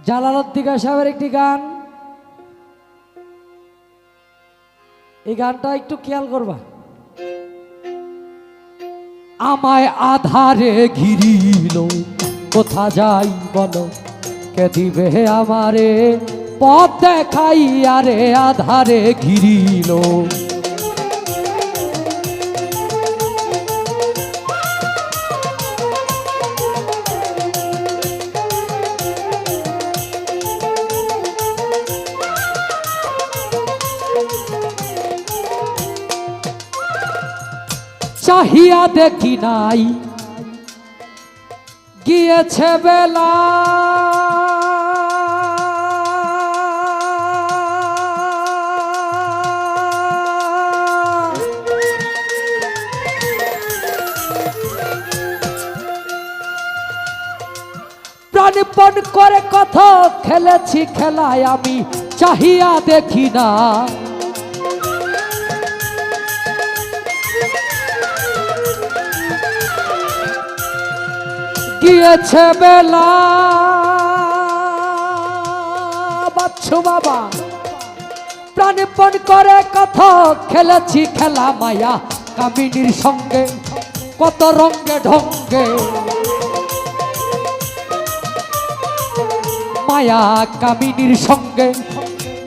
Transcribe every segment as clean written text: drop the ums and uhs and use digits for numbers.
Jalaluddin সাহেবের একটি গান, এই গানটা একটু খেয়াল করবা। আমায় আধারে ঘিরিল, কোথা যাই বলো, কে দিবে আমারে পথ দেখাইয়া রে, আধারে ঘিরিল। চাহিয়া দেখি নাই, গিয়েছে বেলা, প্রাণপণ করে কত খেলেছি খেলায় আমি, চাহিয়া দেখি না। গিয়েছে বেলা, বাচ্চু বাবা, প্রাণপণ করে কত খেলেছি খেলা, মায়া কামিনীর সঙ্গে কত রঙ্গে ঢঙ্গে, মায়া কামিনীর সঙ্গে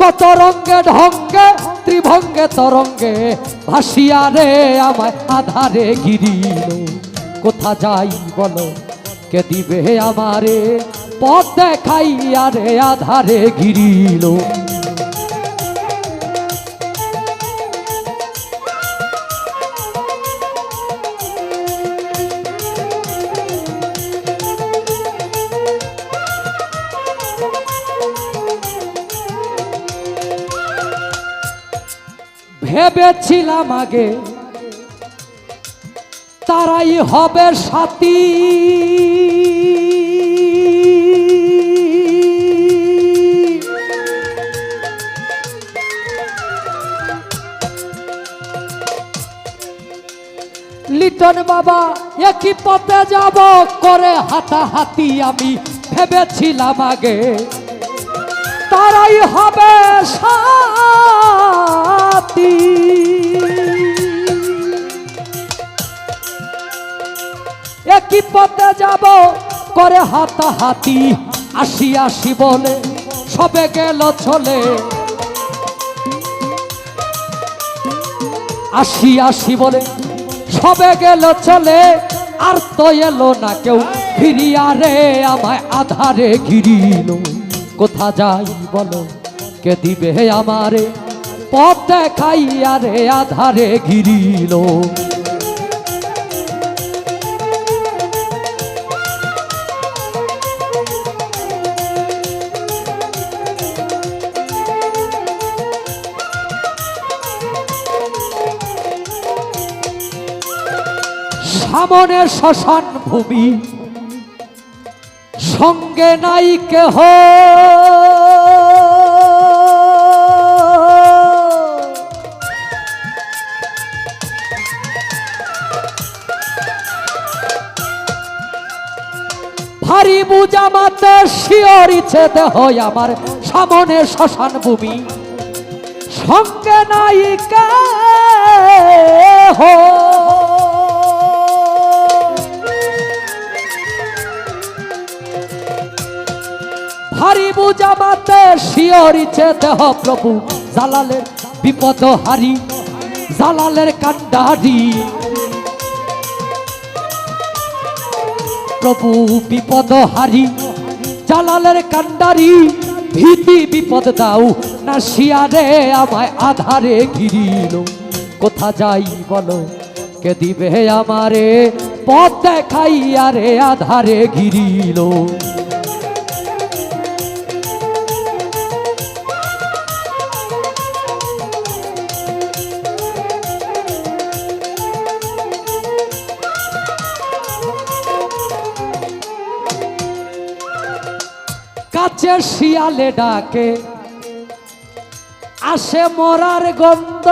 কত রঙ্গে ঢঙ্গে, ত্রিভঙ্গে তরঙ্গে ভাসিয়া রে আমায় আধারে ঘিরিল। কোথা যাই বলো, কে দিবে আমারে পথ দেখাইয়া রে, আধারে ঘিরিল। ভেবেছিলাম আগে তারাই হবে সাথী, লিটন বাবা একই পথে যাব করে হাতাহাতি, আমি ভেবেছিলাম আগে তারাই হবে সাথী। একই পথে যাব করে হাতাহাতি, আসি আসি বলে সবে গেল চলে, আসি আসি বলে সবে গেল চলে, আর তো এলো না কেউ ফিরিয়া রে আমায় আধারে ঘিরিল। কোথা যাই বলো, কে দিবে আমারে পথ দেখাইয়া রে, আধারে ঘিরিল। সামনে শ্মশান ভূমি, সঙ্গে নাই কেহ, ভারী বুঝা মাতে শিয়রিছে দেহ আমার, সামনে শ্মশান ভূমি, সঙ্গে নাই কেহ, ভারী বুঝা মাতে শিয়রিছে দেহ প্রভু, জালালের বিপদ হারি, জালালের কান্ডারি, প্রভু বিপদ হারি জালালের কান্ডারি, ভীতি বিপদ দাও না শিয়ারে আমায় আধারে ঘিরিল। কোথা যাই বলো, কে দিবে আমারে পথ দেখাইয়া রে, আধারে ঘিরিল। কাছে শিয়ালে ডাকে, আসে মরার গন্ধ,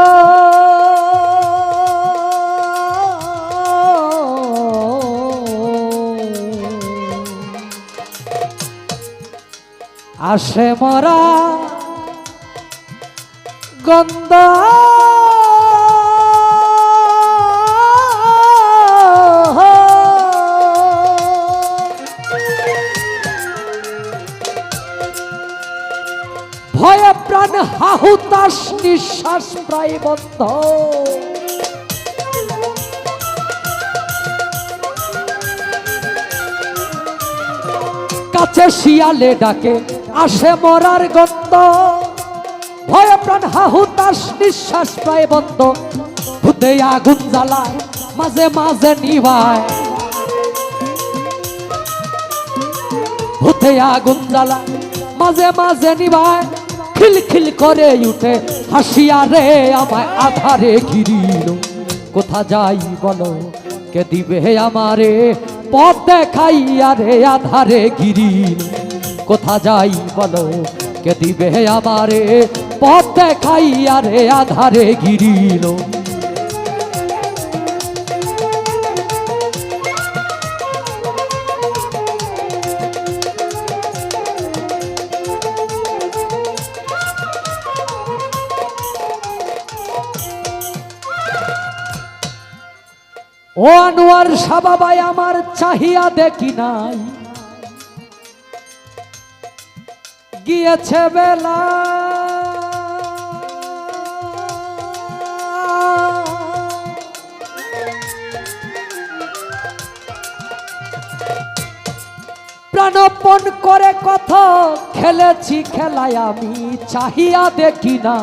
আসে মরা গন্ধ ভয়ে প্রাণ হাহুতাশ নিঃশ্বাস প্রায় বন্ধ কাছে শিয়ালে ডাকে আসে মরার গন্ধ ভয়ে প্রাণ হাহুতাশ নিঃশ্বাস প্রায় বন্ধ ভূতে আগুন জ্বালায় মাঝে মাঝে নিভায় ভূতে আগুন জ্বালায় মাঝে মাঝে নিভায় খিলখিল করে উঠে হাসিয়া রে আমায় আধারে ঘিরিল কোথা যাই বলো কে দিবে আমারে পথ দেখাইয়া রে আধারে ঘিরিল কোথা যাই বলো কে দিবে আমারে পথ দেখাইয়া রে আধারে ঘিরিল ও আনোয়ার সাবাবাই আমার চাহিয়া দেখি নাই গিয়েছে বেলা প্রাণপণ করে কথা খেলেছি খেলায় আমি চাহিয়া দেখি না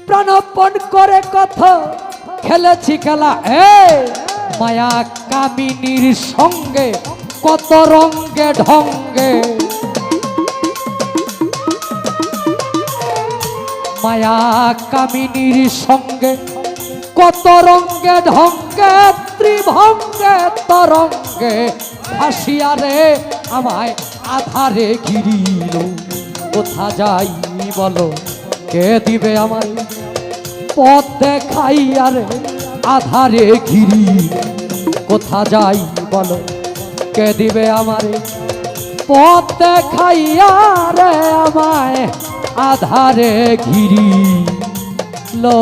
প্রাণপণ করে কথা খেলেছি খেলা মায়া কামিনীর সঙ্গে কত রঙ্গে ঢঙ্গে মায়া কামিনীর সঙ্গে কত রঙ্গে ঢঙ্গে ত্রিভঙ্গে তরঙ্গে ভাসিয়া রে আমায় আধারে ঘিরিল কোথা যাই বলো কে দিবে আমায় পথ দেখাইয়া রে আধারে ঘিরি কোথা যাই বলো কে দিবে আমারে পথ দেখাইয়া রে আমায় আধারে ঘিরি লো